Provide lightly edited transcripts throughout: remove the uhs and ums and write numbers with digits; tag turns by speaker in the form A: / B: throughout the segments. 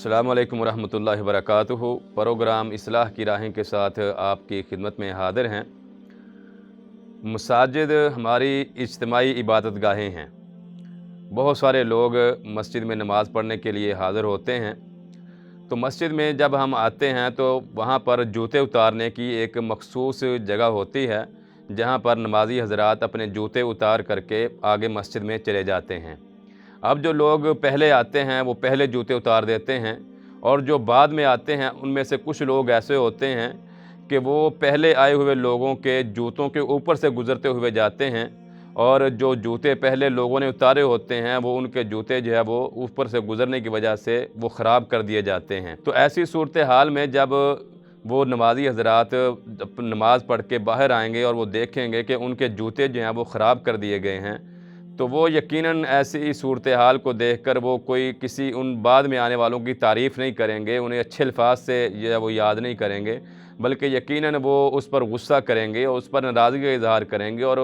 A: السلام علیکم ورحمۃ اللہ وبرکاتہ۔ پروگرام اصلاح کی راہیں کے ساتھ آپ کی خدمت میں حاضر ہیں۔ مساجد ہماری اجتماعی عبادت گاہیں ہیں۔ بہت سارے لوگ مسجد میں نماز پڑھنے کے لیے حاضر ہوتے ہیں، تو مسجد میں جب ہم آتے ہیں تو وہاں پر جوتے اتارنے کی ایک مخصوص جگہ ہوتی ہے، جہاں پر نمازی حضرات اپنے جوتے اتار کر کے آگے مسجد میں چلے جاتے ہیں۔ اب جو لوگ پہلے آتے ہیں وہ پہلے جوتے اتار دیتے ہیں، اور جو بعد میں آتے ہیں ان میں سے کچھ لوگ ایسے ہوتے ہیں کہ وہ پہلے آئے ہوئے لوگوں کے جوتوں کے اوپر سے گزرتے ہوئے جاتے ہیں، اور جو جوتے پہلے لوگوں نے اتارے ہوتے ہیں وہ ان کے جوتے جو ہے وہ اوپر سے گزرنے کی وجہ سے وہ خراب کر دیے جاتے ہیں۔ تو ایسی صورتحال میں جب وہ نمازی حضرات نماز پڑھ کے باہر آئیں گے اور وہ دیکھیں گے کہ ان کے جوتے جو ہیں وہ خراب کر دیے گئے ہیں، تو وہ یقیناً ایسی صورتحال کو دیکھ کر وہ کسی ان بعد میں آنے والوں کی تعریف نہیں کریں گے، انہیں اچھے الفاظ سے جو ہے وہ یاد نہیں کریں گے، بلکہ یقیناً وہ اس پر غصہ کریں گے اور اس پر ناراضگی کا اظہار کریں گے، اور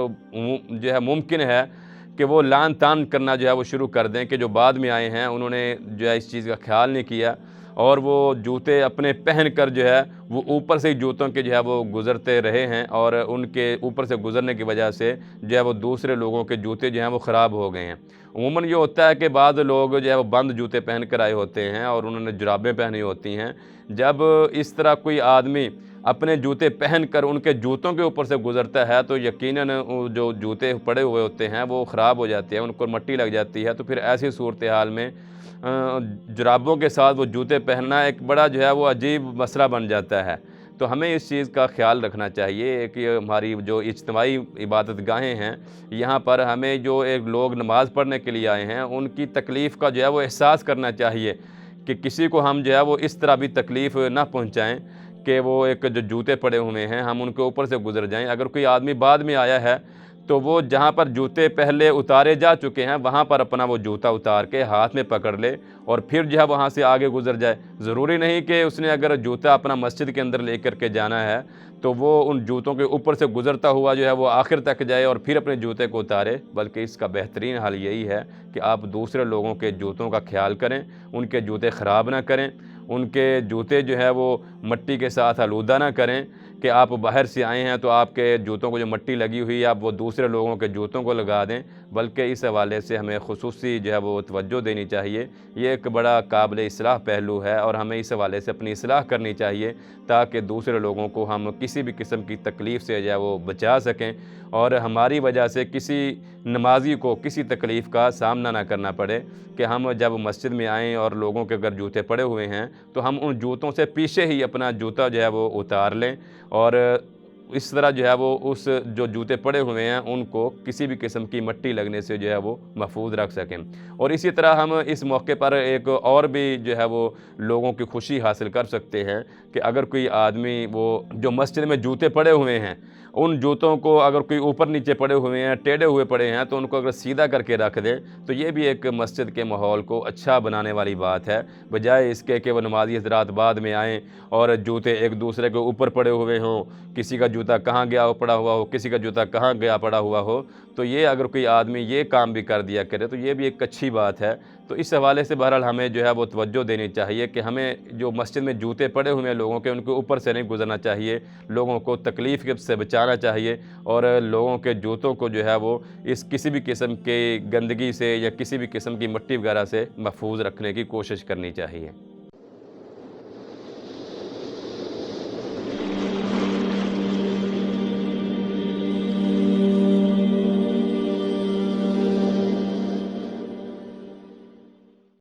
A: جو ہے ممکن ہے کہ وہ لعن طعن کرنا جو ہے وہ شروع کر دیں کہ جو بعد میں آئے ہیں انہوں نے جو ہے اس چیز کا خیال نہیں کیا، اور وہ جوتے اپنے پہن کر جو ہے وہ اوپر سے جوتوں کے جو ہے وہ گزرتے رہے ہیں، اور ان کے اوپر سے گزرنے کی وجہ سے جو ہے وہ دوسرے لوگوں کے جوتے جو ہیں وہ خراب ہو گئے ہیں۔ عموماً یہ ہوتا ہے کہ بعض لوگ جو ہے وہ بند جوتے پہن کر آئے ہوتے ہیں اور انہوں نے جرابیں پہنی ہوتی ہیں۔ جب اس طرح کوئی آدمی اپنے جوتے پہن کر ان کے جوتوں کے اوپر سے گزرتا ہے تو یقیناً جو جوتے پڑے ہوئے ہوتے ہیں وہ خراب ہو جاتے ہیں، ان کو مٹی لگ جاتی ہے، تو پھر ایسی صورتحال میں جرابوں کے ساتھ وہ جوتے پہننا ایک بڑا جو ہے وہ عجیب مسئلہ بن جاتا ہے۔ تو ہمیں اس چیز کا خیال رکھنا چاہیے کہ ہماری جو اجتماعی عبادت گاہیں ہیں، یہاں پر ہمیں جو ایک لوگ نماز پڑھنے کے لیے آئے ہیں ان کی تکلیف کا جو ہے وہ احساس کرنا چاہیے کہ کسی کو ہم جو ہے وہ اس طرح بھی تکلیف نہ پہنچائیں کہ وہ ایک جو جوتے پڑے ہوئے ہیں ہم ان کے اوپر سے گزر جائیں۔ اگر کوئی آدمی بعد میں آیا ہے تو وہ جہاں پر جوتے پہلے اتارے جا چکے ہیں وہاں پر اپنا وہ جوتا اتار کے ہاتھ میں پکڑ لے اور پھر جو ہے وہاں سے آگے گزر جائے۔ ضروری نہیں کہ اس نے اگر جوتا اپنا مسجد کے اندر لے کر کے جانا ہے تو وہ ان جوتوں کے اوپر سے گزرتا ہوا جو ہے وہ آخر تک جائے اور پھر اپنے جوتے کو اتارے، بلکہ اس کا بہترین حل یہی ہے کہ آپ دوسرے لوگوں کے جوتوں کا خیال کریں، ان کے جوتے خراب نہ کریں، ان کے جوتے جو ہے وہ مٹی کے ساتھ آلودہ نہ کریں کہ آپ باہر سے آئے ہیں تو آپ کے جوتوں کو جو مٹی لگی ہوئی ہے آپ وہ دوسرے لوگوں کے جوتوں کو لگا دیں، بلکہ اس حوالے سے ہمیں خصوصی جو ہے وہ توجہ دینی چاہیے۔ یہ ایک بڑا قابل اصلاح پہلو ہے اور ہمیں اس حوالے سے اپنی اصلاح کرنی چاہیے تاکہ دوسرے لوگوں کو ہم کسی بھی قسم کی تکلیف سے جو ہے وہ بچا سکیں اور ہماری وجہ سے کسی نمازی کو کسی تکلیف کا سامنا نہ کرنا پڑے کہ ہم جب مسجد میں آئیں اور لوگوں کے اگر جوتے پڑے ہوئے ہیں تو ہم ان جوتوں سے پیچھے ہی اپنا جوتا جو ہے وہ اتار لیں، اور اس طرح جو ہے وہ اس جو جوتے پڑے ہوئے ہیں ان کو کسی بھی قسم کی مٹی لگنے سے جو ہے وہ محفوظ رکھ سکیں۔ اور اسی طرح ہم اس موقع پر ایک اور بھی جو ہے وہ لوگوں کی خوشی حاصل کر سکتے ہیں کہ اگر کوئی آدمی وہ جو مسجد میں جوتے پڑے ہوئے ہیں ان جوتوں کو اگر کوئی اوپر نیچے پڑے ہوئے ہیں، ٹیڑھے ہوئے پڑے ہیں، تو ان کو اگر سیدھا کر کے رکھ دیں تو یہ بھی ایک مسجد کے ماحول کو اچھا بنانے والی بات ہے، بجائے اس کے کہ وہ نمازی حضرات بعد میں آئیں اور جوتے ایک دوسرے کے اوپر پڑے ہوئے ہوں، کسی کا جوتا کہاں گیا ہو پڑا ہوا ہو، کسی کا جوتا کہاں گیا پڑا ہوا ہو۔ تو یہ اگر کوئی آدمی یہ کام بھی کر دیا کرے تو یہ بھی ایک اچھی بات ہے۔ تو اس حوالے سے بہرحال ہمیں جو ہے وہ توجہ دینی چاہیے کہ ہمیں جو مسجد میں جوتے پڑے ہوئے ہیں لوگوں کے ان کے اوپر سے نہیں گزرنا چاہیے، لوگوں کو تکلیف سے بچانا چاہیے اور لوگوں کے جوتوں کو جو ہے وہ اس کسی بھی قسم کی گندگی سے یا کسی بھی قسم کی مٹی وغیرہ سے محفوظ رکھنے کی کوشش کرنی چاہیے۔